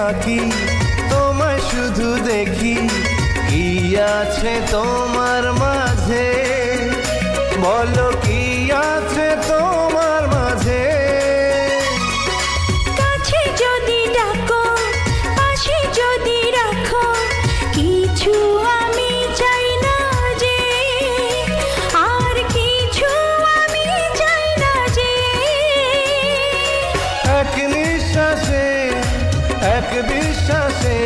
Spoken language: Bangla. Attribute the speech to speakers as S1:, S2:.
S1: থাকি, তোমায় শুধু দেখি। কি আছে তোমার মাঝে, বলো কি আছে তোমার মাঝে?
S2: কাছে যদি ডাকো, পাশে যদি রাখো, কিছু আমি চাই না যে, আর কিছু আমি চাই না যে।
S1: এক নিঃশ্বাসে, এক বিশ্বাসে